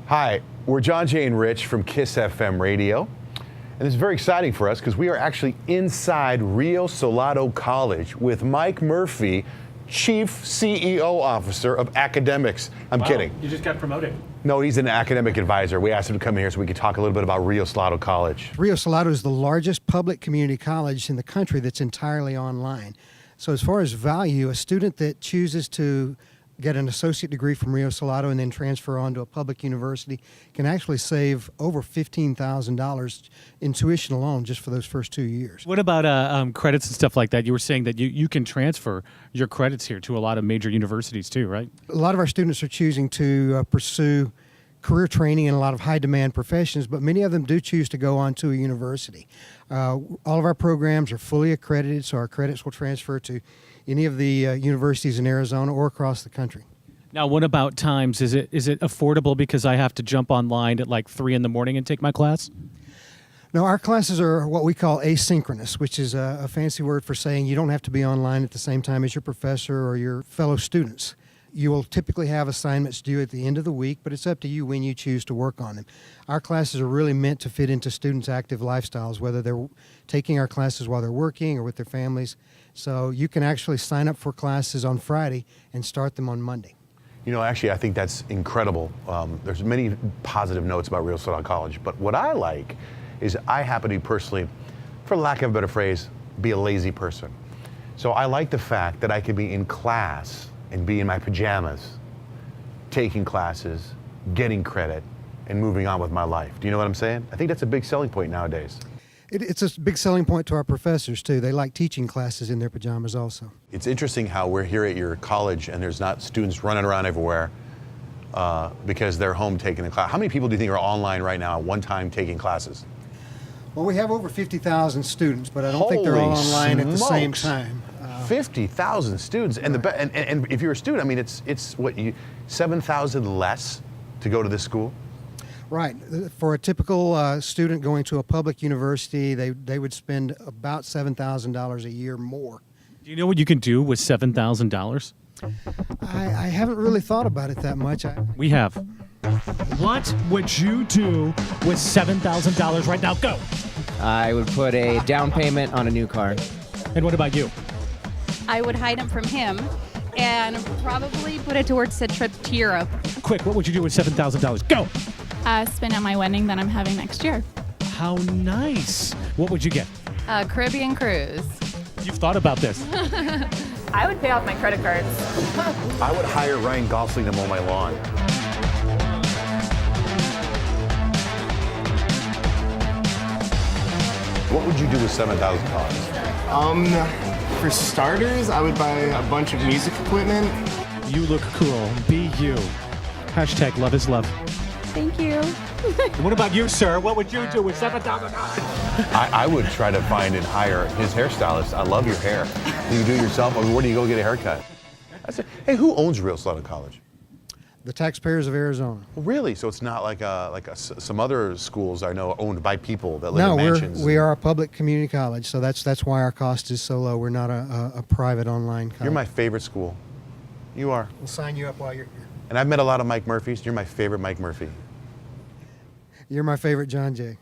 Hi, we're Johnjay and Rich from KISS FM Radio, and it's very exciting for us because we are actually inside Rio Salado College with Mike Murphy, Chief CEO Officer of Academics. I'm kidding. You just got promoted. No, he's an academic advisor. We asked him to come here so we could talk a little bit about Rio Salado College. Rio Salado is the largest public community college in the country that's entirely online. So as far as value, a student that chooses to get an associate degree from Rio Salado and then transfer on to a public university can actually save over $15,000 in tuition alone just for those first 2 years. What about credits and stuff like that? You were saying that you can transfer your credits here to a lot of major universities too, right? A lot of our students are choosing to pursue career training in a lot of high-demand professions, but many of them do choose to go on to a university. All of our programs are fully accredited, so our credits will transfer to any of the universities in Arizona or across the country. Now, what about times? Is it affordable because I have to jump online at like 3 in the morning and take my class? No, our classes are what we call asynchronous, which is a fancy word for saying you don't have to be online at the same time as your professor or your fellow students. You will typically have assignments due at the end of the week, but it's up to you when you choose to work on them. Our classes are really meant to fit into students' active lifestyles, whether they're taking our classes while they're working or with their families. So you can actually sign up for classes on Friday and start them on Monday. You know, actually, I think that's incredible. There's many positive notes about Rio Salado College, but what I like is I happen to be personally, for lack of a better phrase, be a lazy person. So I like the fact that I could be in class and be in my pajamas, taking classes, getting credit, and moving on with my life. Do you know what I'm saying? I think that's a big selling point nowadays. It's a big selling point to our professors, too. They like teaching classes in their pajamas also. It's interesting how we're here at your college and there's not students running around everywhere because they're home taking a class. How many people do you think are online right now at one time taking classes? Well, we have over 50,000 students, but I don't think they're all online at the same time. 50,000 students, and right. and if you're a student, I mean, it's what, 7,000 less to go to this school. Right. For a typical student going to a public university, they would spend about $7,000 a year more. Do you know what you can do with $7,000? I haven't really thought about it that much. We have. What would you do with $7,000 right now? Go. I would put a down payment on a new car. And what about you? I would hide them from him and probably put it towards a trip to Europe. Quick, what would you do with $7,000? Go. Spend on my wedding that I'm having next year. How nice. What would you get? A Caribbean cruise. You've thought about this. I would pay off my credit cards. I would hire Ryan Gosling to mow my lawn. What would you do with $7,000? For starters, I would buy a bunch of music equipment. You look cool. Be you. Hashtag love is love. Thank you. What about you, sir? What would you do with $7,000? I would try to find and hire his hairstylist. I love your hair. Do you do it yourself? I mean, where do you go get a haircut? Hey, who owns Rio Salado College? The taxpayers of Arizona. Well, really? So it's not like some other schools I know are owned by people that live in mansions? No, we are a public community college, so that's why our cost is so low. We're not a private online college. You're my favorite school. You are. We'll sign you up while you're here. And I've met a lot of Mike Murphys. You're my favorite Mike Murphy. You're my favorite Johnjay.